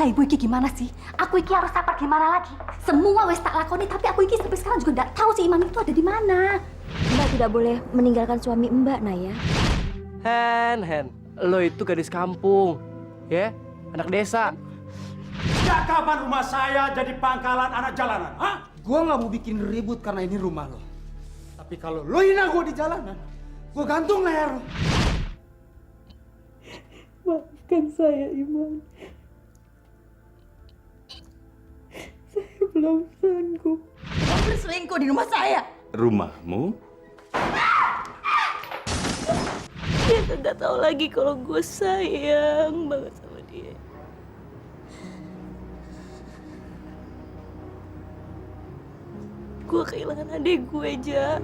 Lah ibu iki gimana sih? Aku iki harus sabar gimana lagi? Semua wis tak lakoni, tapi aku iki sampai sekarang juga nggak tahu si Iman itu ada di mana. Mbak tidak boleh meninggalkan suami Mbak, Naya. Hen, lo itu gadis kampung, ya, anak desa. Sejak kapan rumah saya jadi pangkalan anak jalanan? Hah? Gua nggak mau bikin ribut karena ini rumah lo. Tapi kalau lo hina gua di jalanan, gua gantung leher lo. Maafkan saya, Iman. Saya belum sanggup. Kamu berselingkuh di rumah saya. Rumahmu? Dia nggak tahu lagi kalau gue sayang banget sama dia. Gue kehilangan adik gue, Ja.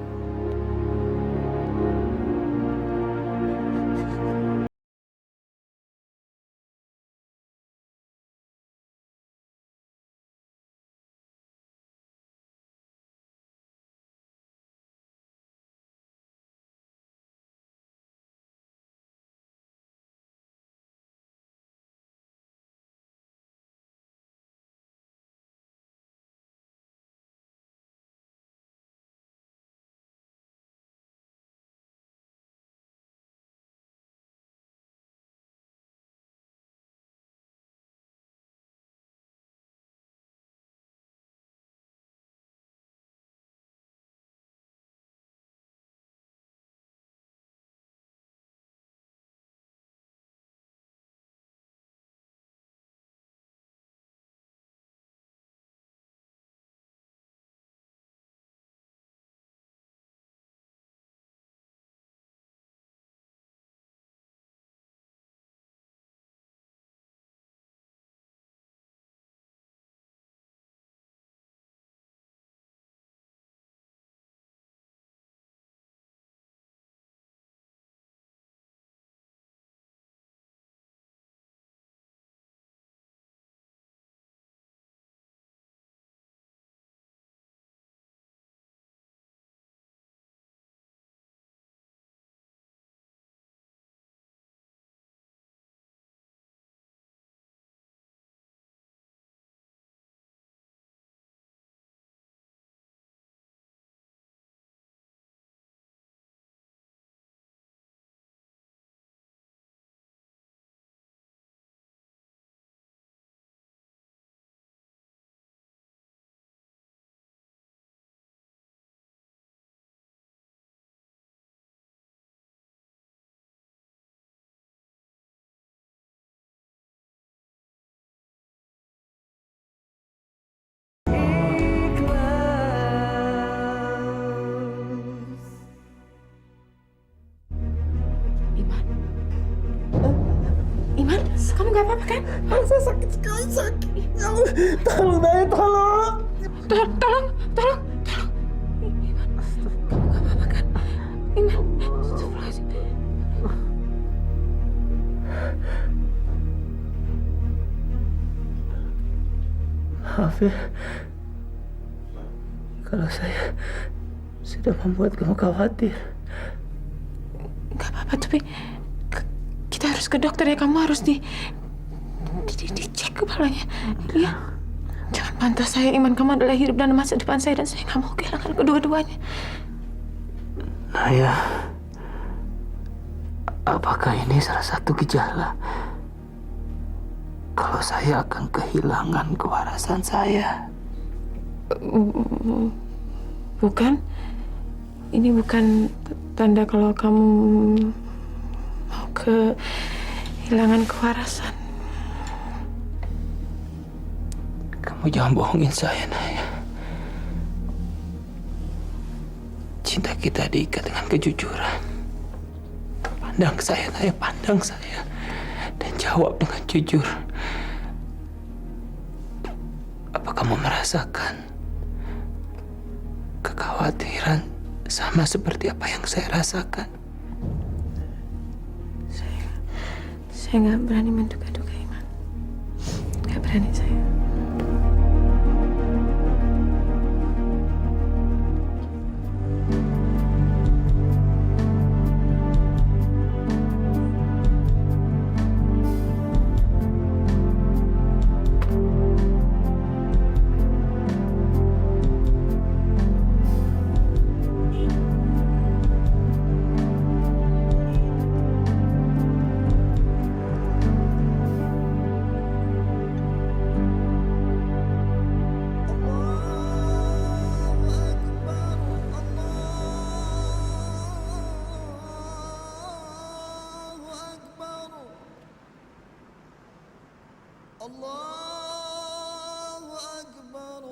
Iman, kamu gak apa-apa kan? Saya sakit sekali, sakit. Tolong, Naya, tolong. Tolong. Iman, kamu gak apa-apa kan? Iman, astagfirullahaladzim. Maaf ya, kalau saya sudah membuat kamu khawatir. Gak apa-apa, tapi kita harus ke dokter ya. Kamu harus dicek kepalanya. Iya. Jangan bantah saya, Iman. Kamu adalah hidup dan masa depan saya, dan saya nggak mau kehilangan kedua-duanya. Naya, apakah ini salah satu gejala kalau saya akan kehilangan kewarasan saya? Bukan. Ini bukan tanda kalau kamu mau kehilangan kewarasan. Kamu jangan bohongin saya, Naya. Cinta kita diikat dengan kejujuran. Pandang saya, Naya, pandang saya. Dan jawab dengan jujur. Apa kamu merasakan kekhawatiran sama seperti apa yang saya rasakan? Saya nggak berani menduga-duga, Iman. Nggak berani saya.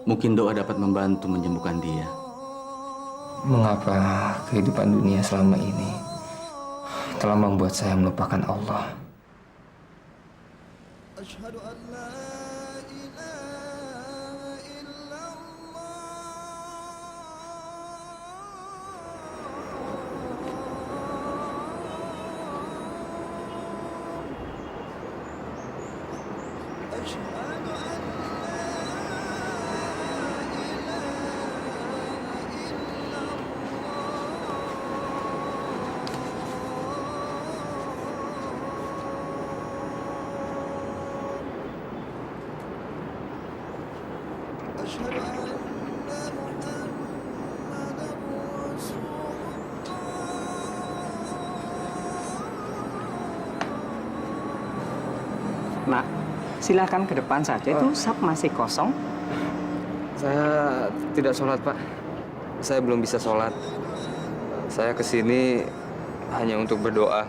Mungkin doa dapat membantu menyembuhkan dia. Mengapa kehidupan dunia selama ini telah membuat saya melupakan Allah? Nak, silakan ke depan saja. Itu sap masih kosong. Saya tidak sholat, Pak. Saya belum bisa sholat. Saya kesini hanya untuk berdoa.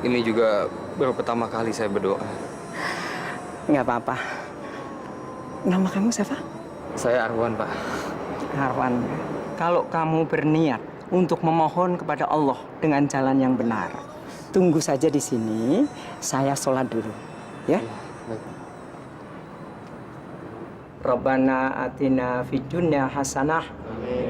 Ini juga baru pertama kali saya berdoa. Nggak apa-apa. Nama kamu siapa? Saya Arwan, Pak. Arwan. Kalau kamu berniat untuk memohon kepada Allah dengan jalan yang benar, tunggu saja di sini. Saya sholat dulu, ya. Baik. Rabbana atina fid dunya hasanah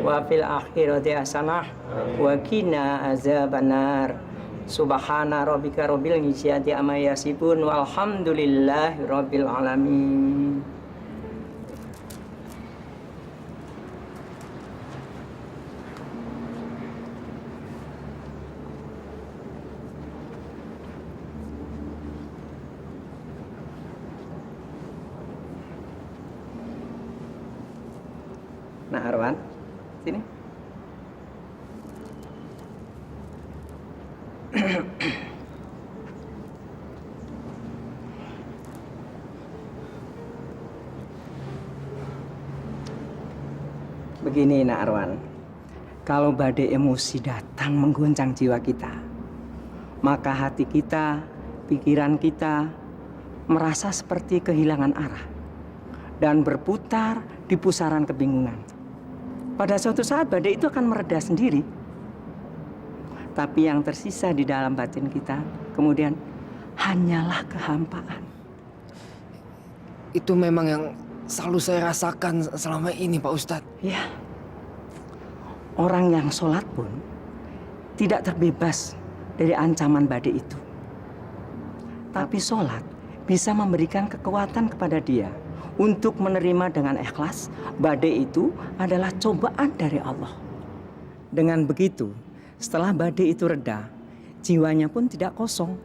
wa fil akhirati hasanah wa qina azabannar. Subhana rabbika rabbil izzati amma yasifun walhamdulillahi rabbil alamin. Nah, Arwan, sini. Begini, Nak Arwan. Kalau badai emosi datang mengguncang jiwa kita, maka hati kita, pikiran kita merasa seperti kehilangan arah dan berputar di pusaran kebingungan. Pada suatu saat badai itu akan mereda sendiri. Tapi yang tersisa di dalam batin kita kemudian hanyalah kehampaan. Itu memang yang selalu saya rasakan selama ini, Pak Ustadz. Ya, orang yang sholat pun tidak terbebas dari ancaman badai itu. Tapi sholat bisa memberikan kekuatan kepada dia untuk menerima dengan ikhlas badai itu adalah cobaan dari Allah. Dengan begitu, setelah badai itu reda, jiwanya pun tidak kosong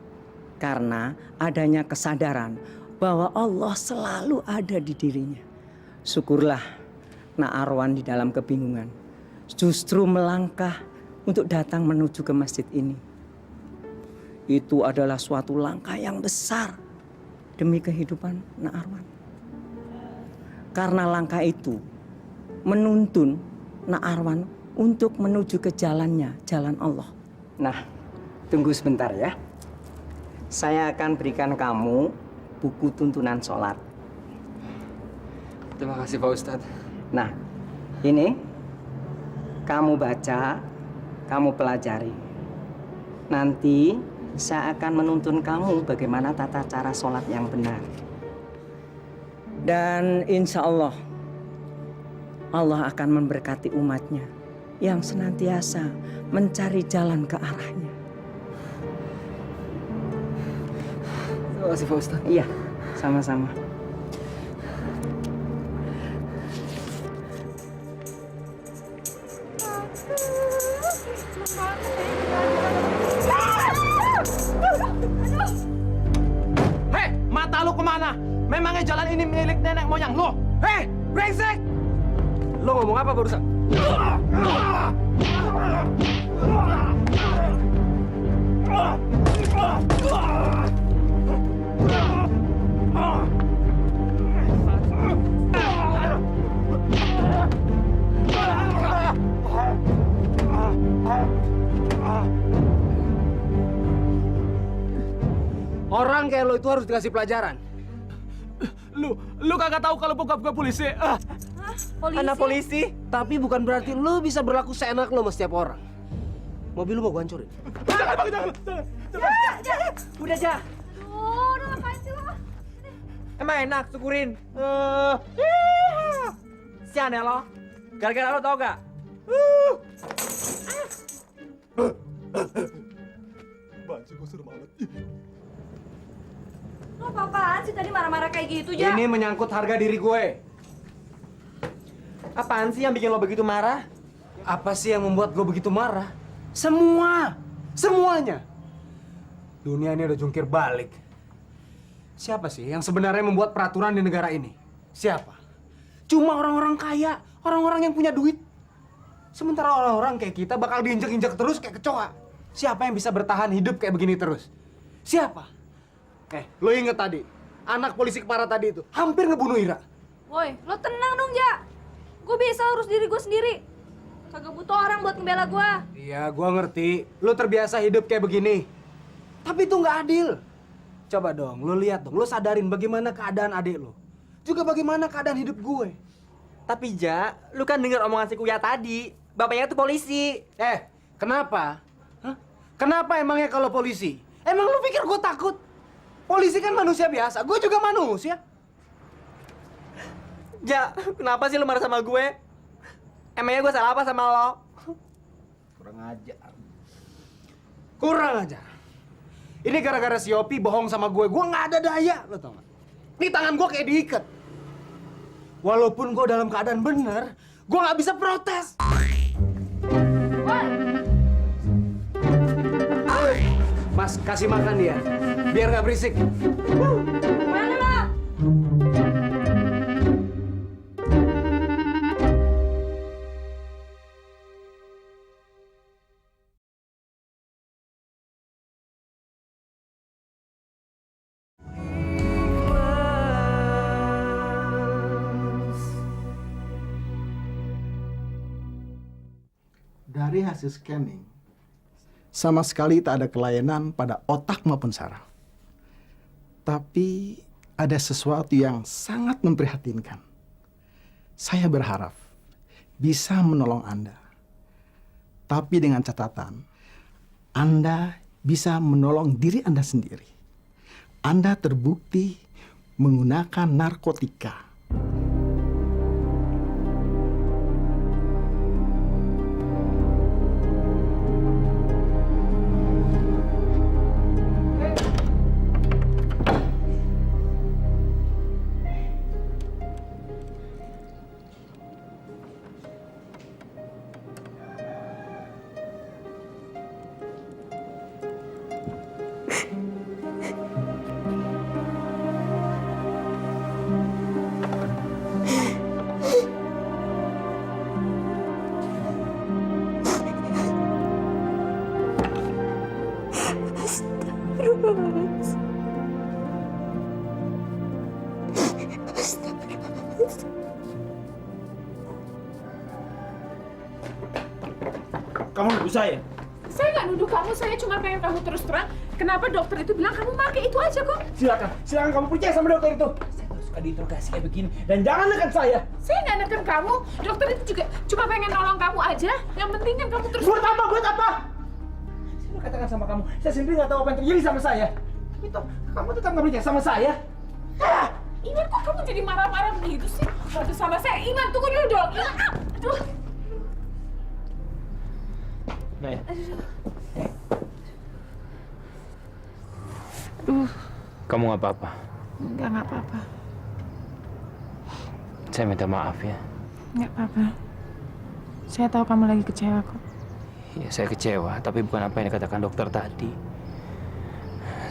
karena adanya kesadaran bahwa Allah selalu ada di dirinya. Syukurlah Nak Arwan di dalam kebingungan justru melangkah untuk datang menuju ke masjid ini. Itu adalah suatu langkah yang besar demi kehidupan Nak Arwan. Karena langkah itu menuntun Nak Arwan untuk menuju ke jalannya, jalan Allah. Nah, tunggu sebentar ya. Saya akan berikan kamu buku tuntunan sholat. Terima kasih, Pak Ustadz. Nah, ini kamu baca, kamu pelajari. Nanti saya akan menuntun kamu bagaimana tata cara sholat yang benar. Dan insya Allah, Allah akan memberkati umatnya yang senantiasa mencari jalan ke arahnya. Terima kasih, Pak Ustadz. Iya, sama-sama. Hei, mata lu kemana? Memangnya jalan ini milik nenek moyang lo? Hei, brengsek! Lo ngomong apa barusan? Orang kayak lo itu harus dikasih pelajaran. Lu Lu kagak tahu kalau bokap gue polisi. Polisi? Anak polisi, tapi bukan berarti lu bisa berlaku seenak lu sama setiap orang. Mobil lu mau gua hancurin. Jangan, Bang, jangan. Udah, Ja. Udah ngapain sih lo? Emang enak, syukurin. Sian ya lo. Gara-gara lo tau gak? Lo apa-apaan sih tadi marah-marah kayak gitu, Ja? Ini menyangkut harga diri gue. Apaan sih yang bikin lo begitu marah? Apa sih yang membuat gue begitu marah? Semuanya. Dunia ini udah jungkir balik. Siapa sih yang sebenarnya membuat peraturan di negara ini? Siapa? Cuma orang-orang kaya, orang-orang yang punya duit. Sementara orang-orang kayak kita bakal diinjek-injek terus kayak kecoa. Siapa yang bisa bertahan hidup kayak begini terus? Siapa? Lo inget tadi, anak polisi kepara tadi itu hampir ngebunuh Ira. Woi, lo tenang dong, Ja. Gue bisa urus diri gue sendiri. Kagak butuh orang buat ngebela gue. Iya, gua ngerti. Lo terbiasa hidup kayak begini. Tapi itu nggak adil. Coba dong, lo lihat dong. Lo sadarin bagaimana keadaan adik lo. Juga bagaimana keadaan hidup gue. Tapi Ja, lu kan denger omongan si Kuya tadi. Bapaknya tuh polisi. Kenapa? Hah? Kenapa emangnya kalau polisi? Emang lo pikir gue takut? Polisi kan manusia biasa. Gue juga manusia. Ja, kenapa sih lu marah sama gue? Emangnya gue salah apa sama lo? Kurang aja. Ini gara-gara si Yopi bohong sama gue nggak ada daya, lo tau gak? Ini tangan gue kayak diikat. Walaupun gue dalam keadaan bener, gue nggak bisa protes. Mas, kasih makan dia, biar nggak berisik. Mana lo? Dari hasil scanning, sama sekali tak ada kelainan pada otak maupun saraf. Tapi ada sesuatu yang sangat memprihatinkan. Saya berharap bisa menolong Anda. Tapi dengan catatan, Anda bisa menolong diri Anda sendiri. Anda terbukti menggunakan narkotika. Kamu nuduh saya? Saya nggak nuduh kamu, saya cuma pengen kamu terus terang. Kenapa dokter itu bilang kamu pakai itu aja kok? Silakan kamu percaya sama dokter itu. Saya tuh suka diinterogasi kayak begini dan jangan nekan saya. Saya nggak neken kamu, dokter itu juga cuma pengen nolong kamu aja. Yang penting kan kamu terus. Buat apa? Saya mau katakan sama kamu, saya sendiri nggak tahu apa yang terjadi sama saya. Tapi toh, kamu tetap nggak percaya sama saya. Iman, kok kamu jadi marah-marah begitu sih? Waktu sama saya, Iman tunggu dulu dong. Aduh. Naya. Kamu nggak apa-apa? Nggak apa-apa. Saya minta maaf ya. Nggak apa-apa. Saya tahu kamu lagi kecewa kok. Ya, saya kecewa, tapi bukan apa yang dikatakan dokter tadi.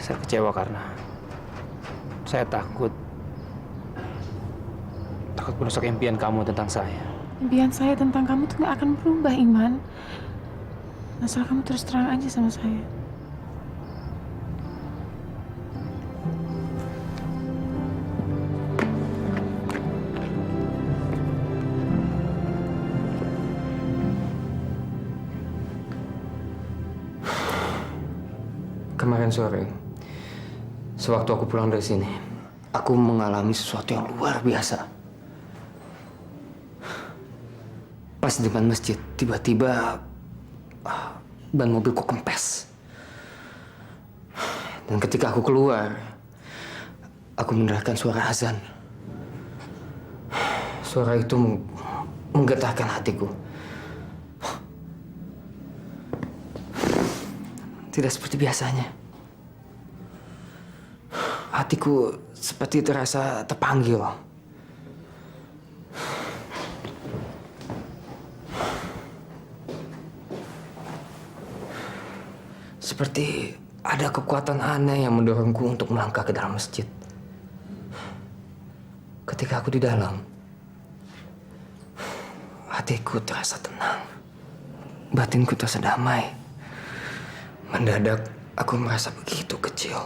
Saya kecewa karena saya takut merusak impian kamu tentang saya. Impian saya tentang kamu tuh nggak akan berubah, Iman. Masalah kamu terus terang aja sama saya. Kemarin sore, sewaktu aku pulang dari sini, aku mengalami sesuatu yang luar biasa. Pas di depan masjid, tiba-tiba ban mobilku kempes. Dan ketika aku keluar, aku mendengarkan suara azan. Suara itu menggetarkan hatiku. Tidak seperti biasanya. Hatiku seperti terasa terpanggil. Seperti ada kekuatan aneh yang mendorongku untuk melangkah ke dalam masjid. Ketika aku di dalam, hatiku terasa tenang. Batinku terasa damai. Mendadak aku merasa begitu kecil.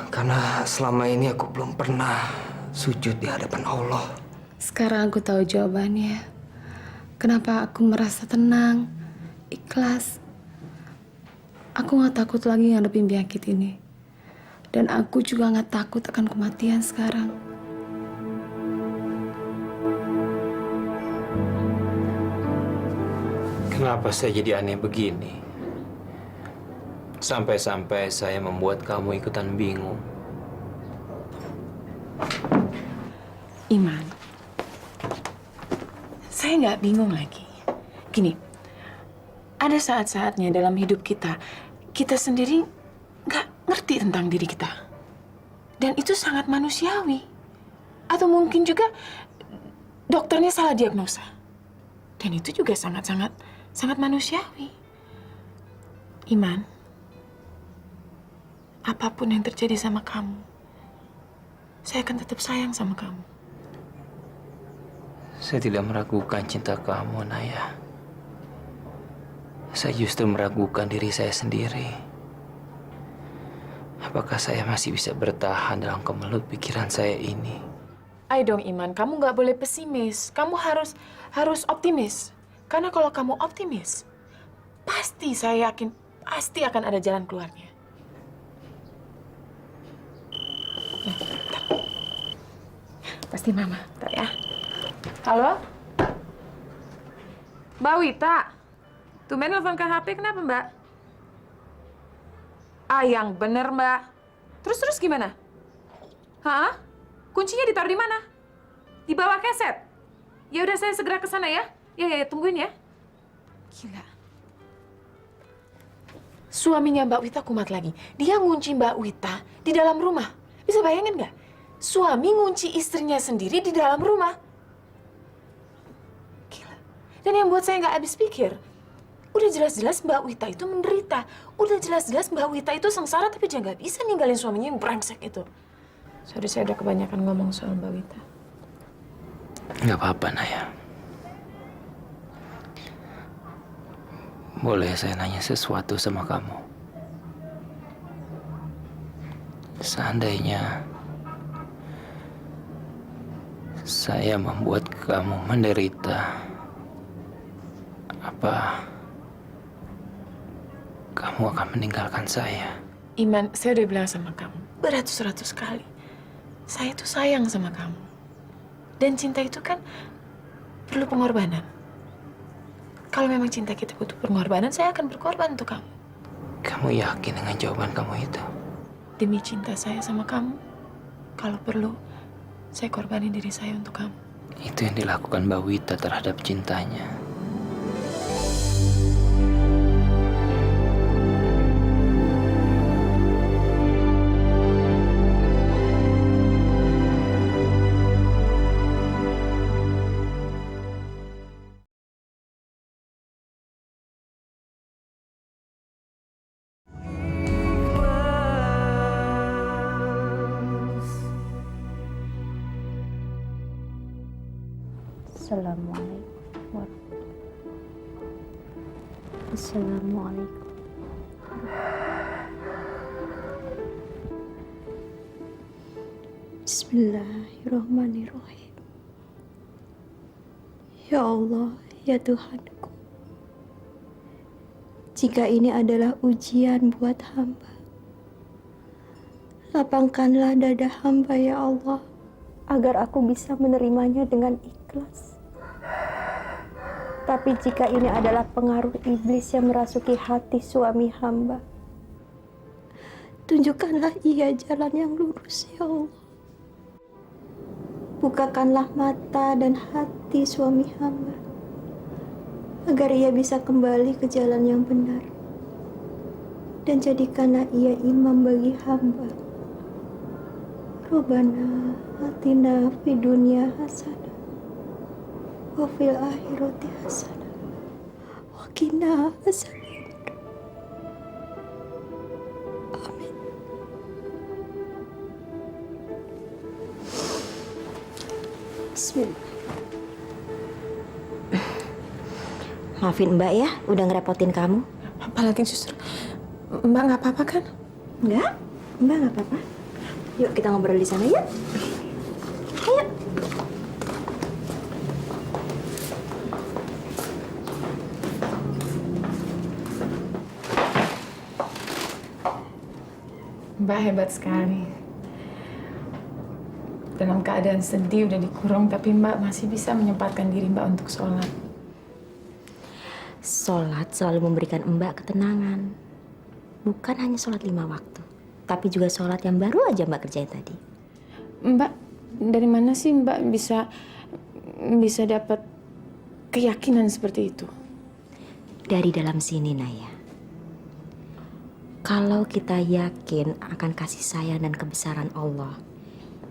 Karena selama ini aku belum pernah sujud di hadapan Allah. Sekarang aku tahu jawabannya. Kenapa aku merasa tenang, ikhlas. Aku gak takut lagi ngadepin penyakit ini. Dan aku juga gak takut akan kematian sekarang. Kenapa saya jadi aneh begini? Sampai-sampai saya membuat kamu ikutan bingung. Iman, saya nggak bingung lagi. Gini, ada saat-saatnya dalam hidup kita, kita sendiri nggak ngerti tentang diri kita. Dan itu sangat manusiawi. Atau mungkin juga dokternya salah diagnosa. Dan itu juga sangat manusiawi. Iman, apapun yang terjadi sama kamu, saya akan tetap sayang sama kamu. Saya tidak meragukan cinta kamu, Naya. Saya justru meragukan diri saya sendiri. Apakah saya masih bisa bertahan dalam kemelut pikiran saya ini? Ayo dong Iman, kamu nggak boleh pesimis. Kamu harus optimis. Karena kalau kamu optimis, pasti saya yakin pasti akan ada jalan keluarnya. Pasti Mama, bentar ya. Halo? Mbak Wita? Tumben nelfon ke HP, kenapa Mbak? Yang bener Mbak. Terus gimana? Hah? Kuncinya ditaruh di mana? Di bawah keset? Ya udah saya segera ke sana ya. Ya, tungguin ya. Gila. Suaminya Mbak Wita kumat lagi. Dia ngunci Mbak Wita di dalam rumah. Bisa bayangin nggak? Suami ngunci istrinya sendiri di dalam rumah. Gila. Dan yang buat saya nggak habis pikir, udah jelas-jelas Mbak Wita itu menderita. Udah jelas-jelas Mbak Wita itu sengsara, tapi dia nggak bisa ninggalin suaminya yang brengsek itu. Sorry, saya udah kebanyakan ngomong soal Mbak Wita. Nggak apa-apa, Naya. Boleh saya nanya sesuatu sama kamu? Seandainya saya membuat kamu menderita, apa kamu akan meninggalkan saya? Iman, saya udah bilang sama kamu beratus-ratus kali. Saya tuh sayang sama kamu. Dan cinta itu kan perlu pengorbanan. Kalau memang cinta kita butuh pengorbanan, saya akan berkorban untuk kamu. Kamu yakin dengan jawaban kamu itu? Demi cinta saya sama kamu, kalau perlu, saya korbanin diri saya untuk kamu. Itu yang dilakukan Mbak Wita terhadap cintanya. Assalamualaikum. Bismillahirrahmanirrahim. Ya Allah, ya Tuhanku. Jika ini adalah ujian buat hamba, Lapangkanlah dada hamba ya Allah, agar aku bisa menerimanya dengan ikhlas. Tapi jika ini adalah pengaruh iblis yang merasuki hati suami hamba, tunjukkanlah ia jalan yang lurus ya Allah. Bukakanlah mata dan hati suami hamba, agar ia bisa kembali ke jalan yang benar. Dan jadikanlah ia imam bagi hamba. Rabbana atina fid dunya hasanah wa fil akhirati hasanah wa qina adzabannar. Amin. Bismillah. Maafin Mbak ya, udah ngerepotin kamu. Apalagi suster, Mbak nggak apa-apa kan? Enggak, Mbak nggak apa-apa. Yuk kita ngobrol di sana yuk. Ayo. Mbak hebat sekali. Dalam keadaan sedih udah dikurung, tapi Mbak masih bisa menyempatkan diri Mbak untuk sholat. Sholat selalu memberikan Mbak ketenangan. Bukan hanya sholat 5 waktu, tapi juga sholat yang baru aja Mbak kerjain tadi. Mbak, dari mana sih Mbak bisa dapat keyakinan seperti itu? Dari dalam sini, Naya. Kalau kita yakin akan kasih sayang dan kebesaran Allah,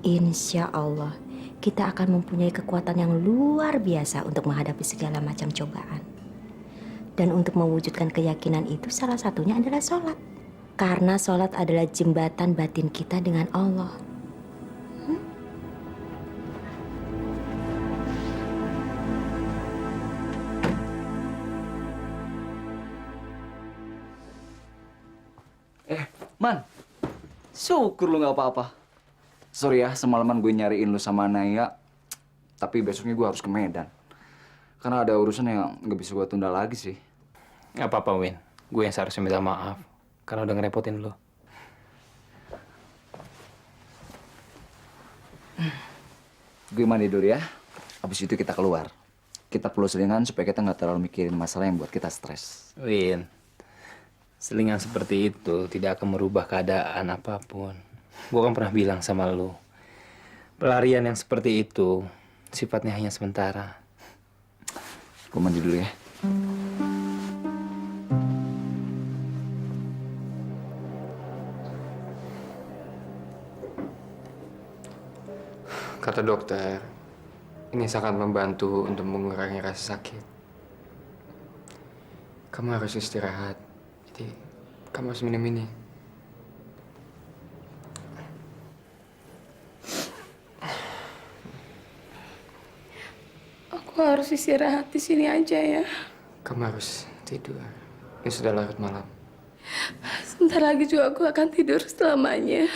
insya Allah kita akan mempunyai kekuatan yang luar biasa untuk menghadapi segala macam cobaan. Dan untuk mewujudkan keyakinan itu salah satunya adalah sholat. Karena sholat adalah jembatan batin kita dengan Allah. Man, syukur lu nggak apa-apa. Sorry ya, semalaman gue nyariin lu sama Naya, tapi besoknya gue harus ke Medan. Karena ada urusan yang nggak bisa gue tunda lagi sih. Nggak apa-apa, Win. Gue yang seharusnya minta maaf. Karena udah ngerepotin lo. Gue mandi dulu ya. Habis itu kita keluar. Kita perlu selingan supaya kita nggak terlalu mikirin masalah yang buat kita stres. Win, selingan seperti itu tidak akan merubah keadaan apapun. Gue kan pernah bilang sama lo, pelarian yang seperti itu sifatnya hanya sementara. Gue mandi dulu ya. Kata dokter, ini sangat membantu untuk mengurangi rasa sakit. Kamu harus istirahat, jadi kamu harus minum ini. Aku harus istirahat di sini aja ya. Kamu harus tidur. Ini sudah larut malam. Sebentar lagi juga aku akan tidur selamanya.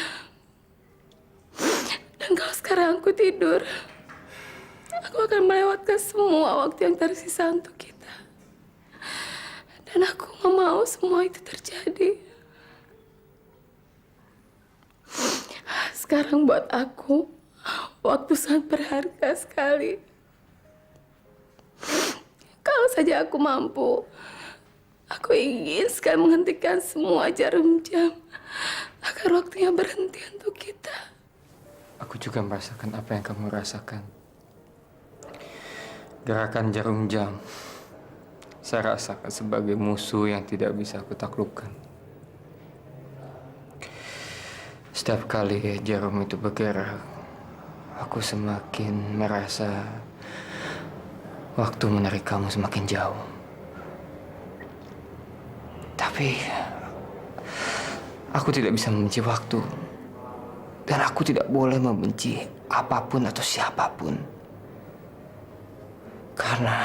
Dan kalau sekarang aku tidur, aku akan melewatkan semua waktu yang tersisa untuk kita. Dan aku gak mau semua itu terjadi. Sekarang buat aku, waktu sangat berharga sekali. Kalau saja aku mampu, aku ingin sekali menghentikan semua jarum jam agar waktunya berhenti untuk kita. Aku juga merasakan apa yang kamu rasakan. Gerakan jarum jam, saya rasakan sebagai musuh yang tidak bisa aku taklukkan. Setiap kali jarum itu bergerak, aku semakin merasa waktu menarik kamu semakin jauh. Tapi aku tidak bisa membenci waktu. Dan aku tidak boleh membenci apapun atau siapapun. Karena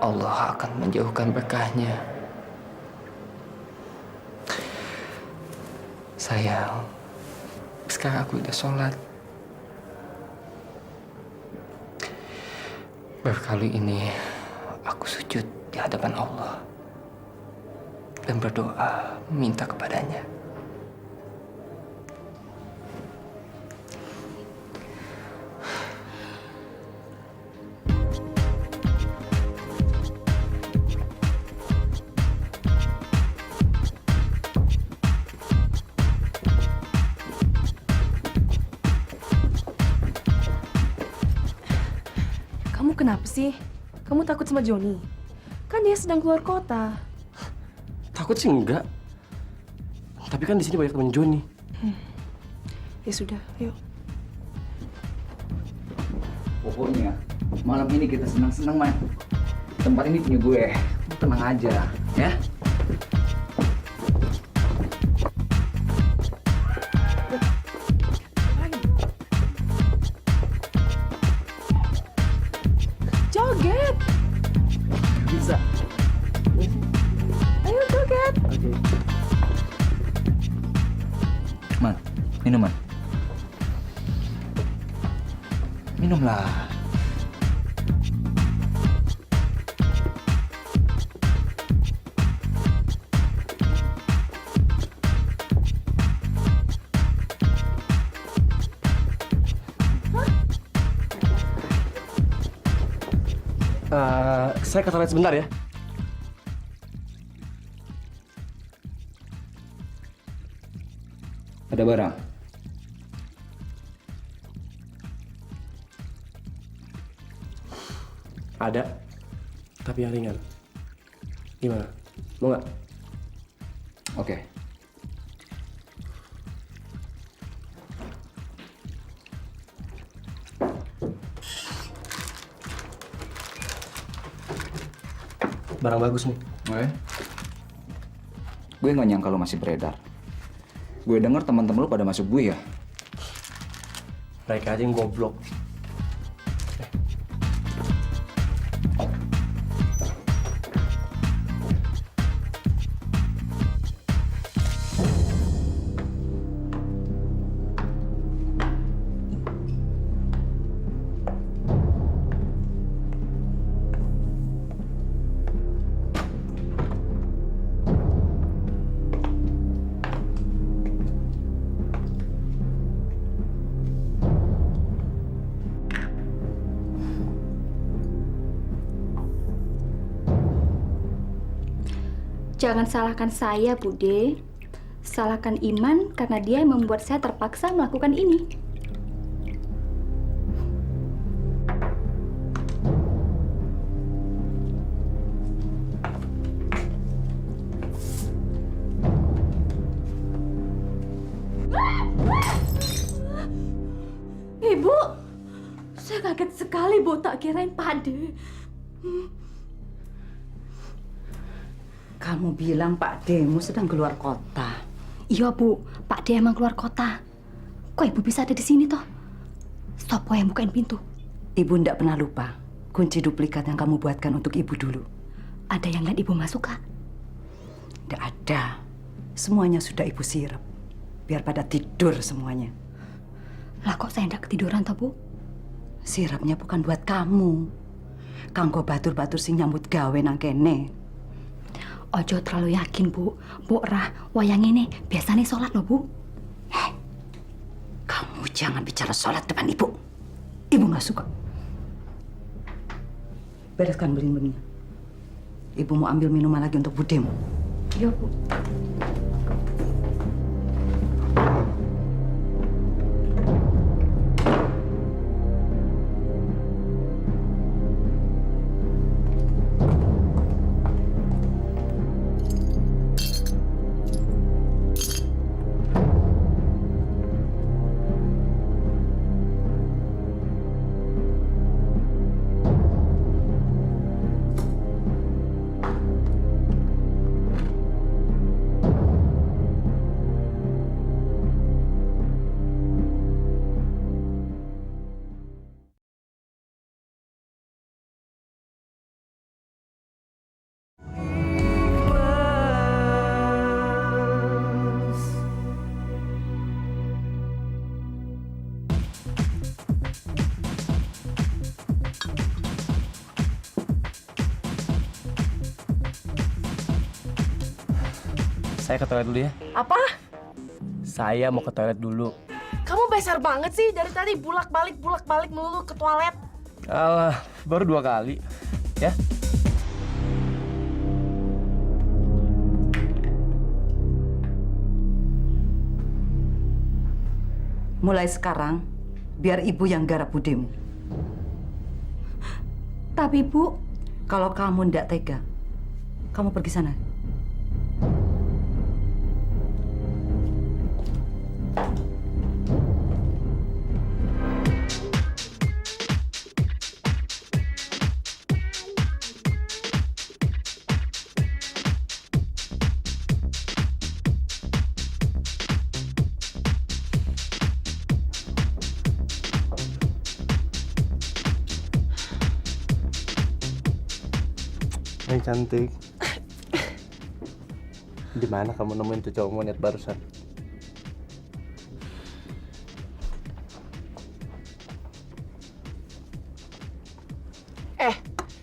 Allah akan menjauhkan berkahnya. Sayang, sekarang aku udah sholat. Berkali ini aku sujud di hadapan Allah dan berdoa minta kepadanya. Kamu kenapa sih? Kamu takut sama Joni? Kan dia sedang keluar kota. Takut sih enggak. Tapi kan di sini banyak teman Joni. Ya sudah, ayo. Pokoknya malam ini kita senang-senang, Man. Tempat ini punya gue. Lu tenang aja, ya. Joget. Bisa. Ayo joget. Oke. Man, minum, Man. Minumlah. Saya ke toilet sebentar ya. Ada barang? Ada. Tapi yang ringan. Gimana? Mau nggak? Oke. Barang bagus nih. Oke. Gue nggak nyangka lo masih beredar. Gue denger teman-teman lo pada masuk gue ya. Mereka aja yang goblok. Jangan salahkan saya, Bude. Salahkan Iman karena dia yang membuat saya terpaksa melakukan ini. Ibu, saya kaget sekali, Bu. Tak kirain Pade. Kamu bilang Pak Demu sedang keluar kota. Iya, Bu. Pak De emang keluar kota. Kok Ibu bisa ada di sini, toh? Sopo yang bukain pintu? Ibu ndak pernah lupa kunci duplikat yang kamu buatkan untuk Ibu dulu. Ada yang lihat Ibu masuk, Kak? Ndak ada. Semuanya sudah Ibu sirap. Biar pada tidur semuanya. Lah kok saya ndak ketiduran, toh, Bu? Sirapnya bukan buat kamu. Kanggo batur-batur sing nyambut gawe nang kene. Ojo terlalu yakin, Bu. Bu Rah, wayang ini biasanya sholat loh, Bu. Kamu jangan bicara sholat depan Ibu. Ibu nggak suka. Bereskan beling-belingnya. Ibu mau ambil minuman lagi untuk Budemu. Iya, Bu. Saya ke toilet dulu ya. Apa? Saya mau ke toilet dulu. Kamu besar banget sih dari tadi bulak-balik melulu ke toilet. Alah, baru 2 kali. Ya. Mulai sekarang, biar Ibu yang garap Budemu. Tapi Bu, kalau kamu tidak tega, kamu pergi sana. Yang cantik. Di mana kamu nemuin tuh cowok monyet barusan?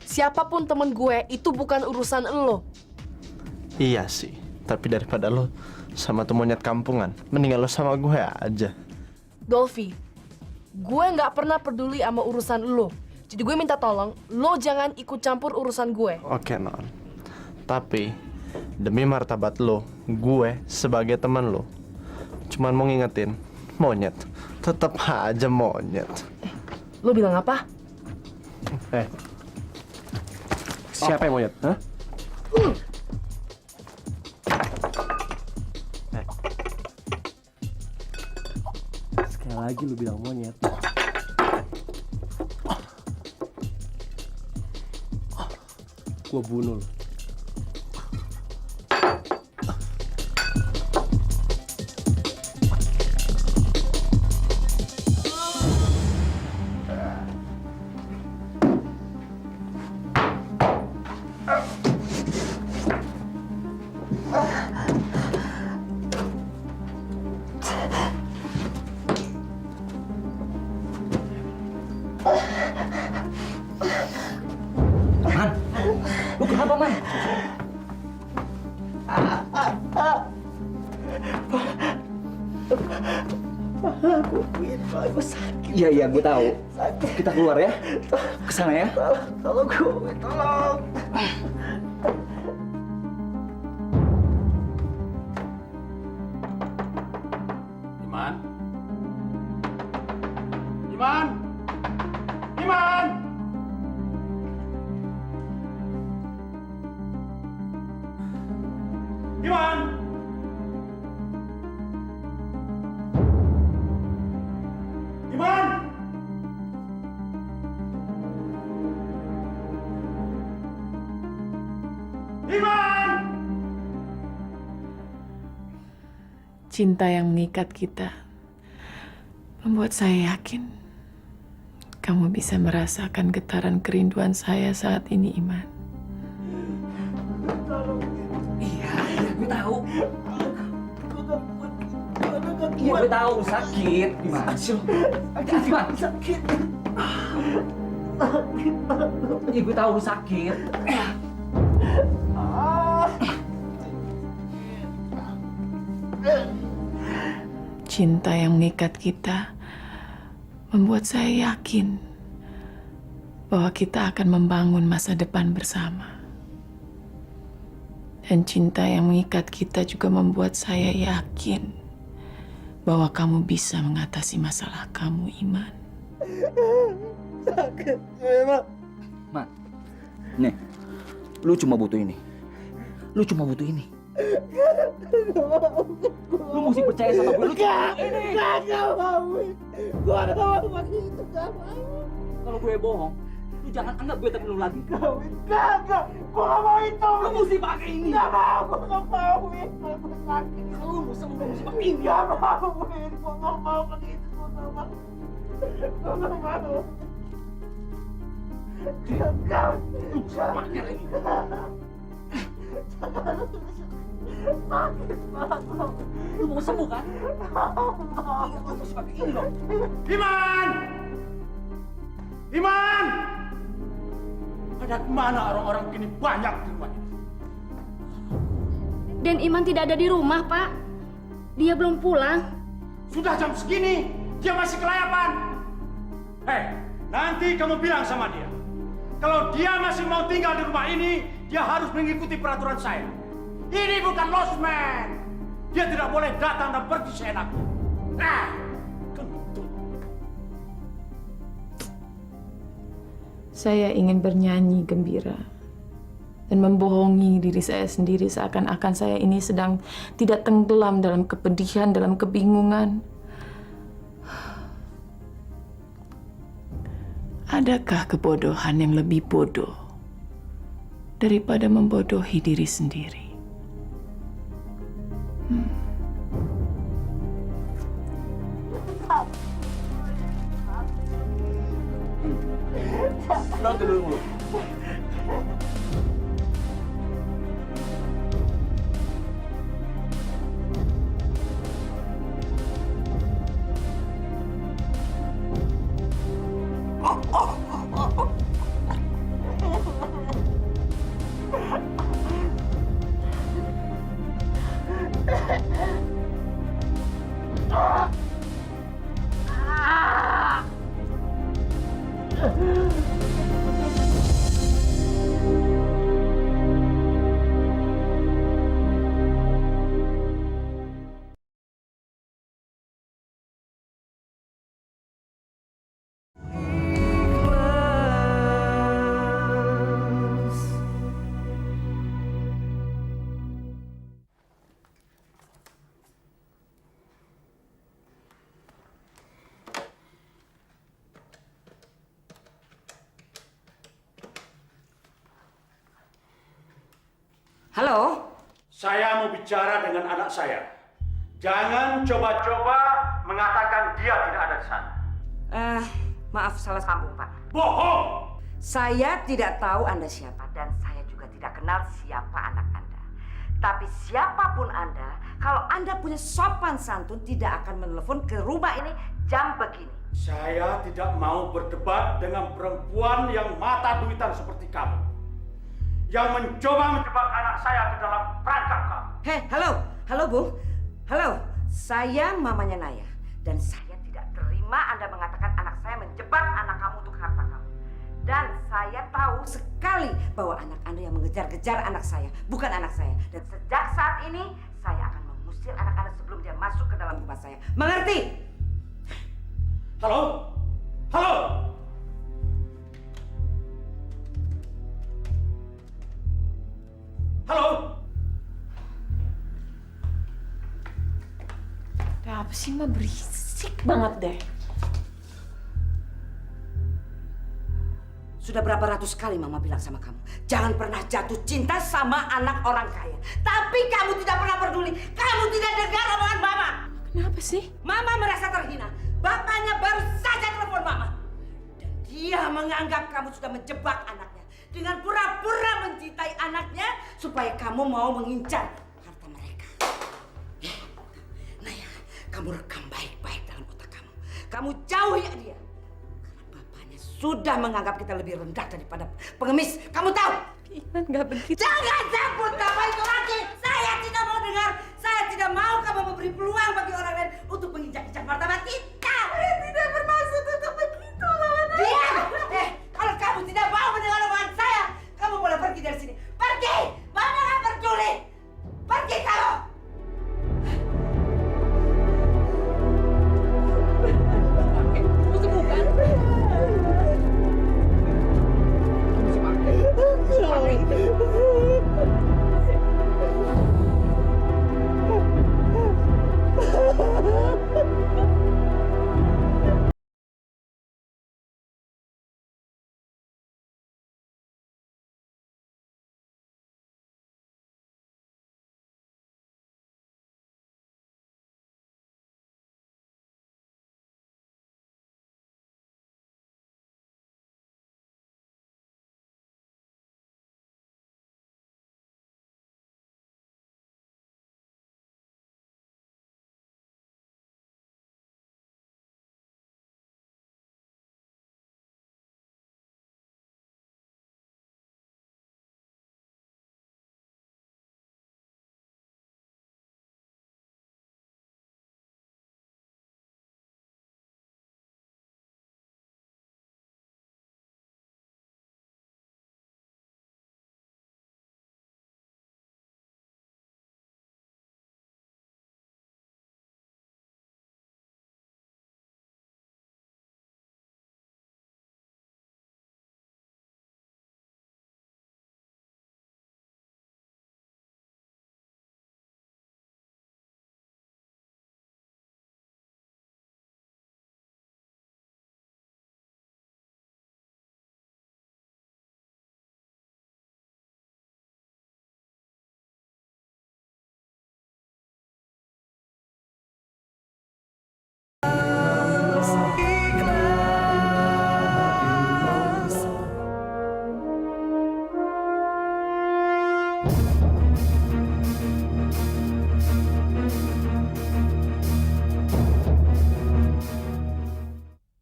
Siapapun temen gue, itu bukan urusan lo. Iya sih, tapi daripada lo sama tuh monyet kampungan, mendingan lo sama gue aja. Dolphy, gue nggak pernah peduli sama urusan lo. Jadi gue minta tolong, lo jangan ikut campur urusan gue. Oke, Non. Tapi, demi martabat lo, gue sebagai teman lo, cuman mau ngingetin, monyet, tetap aja monyet. Lo bilang apa? Siapa yang monyet? Hah? Sekali lagi lu bilang monyet. Gua bunuh lu. Lu kenapa, Man? Aku sakit. Iya, gue tahu. Kita keluar ya. Ke sana ya. Tolong gue, tolong. Iman? Iman? Iman? Iman? Iman? Iman? Cinta yang mengikat kita membuat saya yakin kamu bisa merasakan getaran kerinduan saya saat ini, Iman. Iya, gue tahu. Iya, gue tahu. Sakit. Gimana sih lo? Gimana? Sakit. Iya, gue tahu sakit. Cinta yang mengikat kita membuat saya yakin bahwa kita akan membangun masa depan bersama. Dan cinta yang mengikat kita juga membuat saya yakin bahwa kamu bisa mengatasi masalah kamu, Iman. Sakit, memang. Man, nih, lu cuma butuh ini. Lu cuma butuh ini. Lu mesti percaya sama gue. Lu cuma butuh ini. Gak mau. Gue ada mau pakai itu, gak mau. Kalau gue bohong, lu jangan anggap gue temen lu lagi. Gak. Gue gak mau itu. Lu mesti pakai ini. Gak mau, gue gak mau. Gue sakit. Kalau lu mesti pakai ini. Gak mau, gue gak mau pakai itu. Gue gak mau. Gue gak mau. Gak. Lu mesti pakai lagi. Sakit banget. Lu mau sembuh kan? Lu mesti pakai ini dong. Iman! Iman! Pada kemana orang-orang begini banyak di rumah ini? Dan Iman tidak ada di rumah, Pak. Dia belum pulang. Sudah jam segini, dia masih kelayapan. Nanti kamu bilang sama dia. Kalau dia masih mau tinggal di rumah ini, dia harus mengikuti peraturan saya. Ini bukan lost man. Dia tidak boleh datang dan pergi seenaknya. Kentut. Saya ingin bernyanyi gembira dan membohongi diri saya sendiri seakan-akan saya ini sedang tidak tenggelam dalam kepedihan, dalam kebingungan. Adakah kebodohan yang lebih bodoh daripada membodohi diri sendiri? Nanti dulu. Halo? Saya mau bicara dengan anak saya. Jangan coba-coba mengatakan dia tidak ada di sana. Maaf salah sambung, Pak. Bohong! Saya tidak tahu Anda siapa dan saya juga tidak kenal siapa anak Anda. Tapi siapapun Anda, kalau Anda punya sopan santun tidak akan menelepon ke rumah ini jam begini. Saya tidak mau berdebat dengan perempuan yang mata duitan seperti kamu. Yang mencoba menjebak anak saya ke dalam perangkap kamu. Hei, halo Bu. Halo, saya mamanya Naya. Dan saya tidak terima Anda mengatakan anak saya menjebak anak kamu untuk harta kamu. Dan saya tahu sekali bahwa anak Anda yang mengejar-kejar anak saya, bukan anak saya. Dan sejak saat ini, saya akan mengusir anak Anda sebelum dia masuk ke dalam rumah saya. Mengerti? Halo? Halo? Halo? Ada apa sih, Mbak? Berisik banget deh. Sudah berapa ratus kali Mama bilang sama kamu, jangan pernah jatuh cinta sama anak orang kaya. Tapi kamu tidak pernah peduli. Kamu tidak dengar omongan Mama. Kenapa sih? Mama merasa terhina. Bapaknya baru saja telepon Mama. Dan dia menganggap kamu sudah menjebak anaknya dengan pura-pura mencintai anaknya supaya kamu mau mengincar harta mereka. Naya, kamu rekam baik-baik dalam otak kamu. Kamu jauhi dia. Karena bapaknya sudah menganggap kita lebih rendah daripada pengemis. Kamu tahu? Iman nggak begitu. Jangan sebut nama itu lagi. Saya tidak mau dengar. Saya tidak mau kamu memberi peluang bagi orang lain untuk menginjak-injak martabat kita.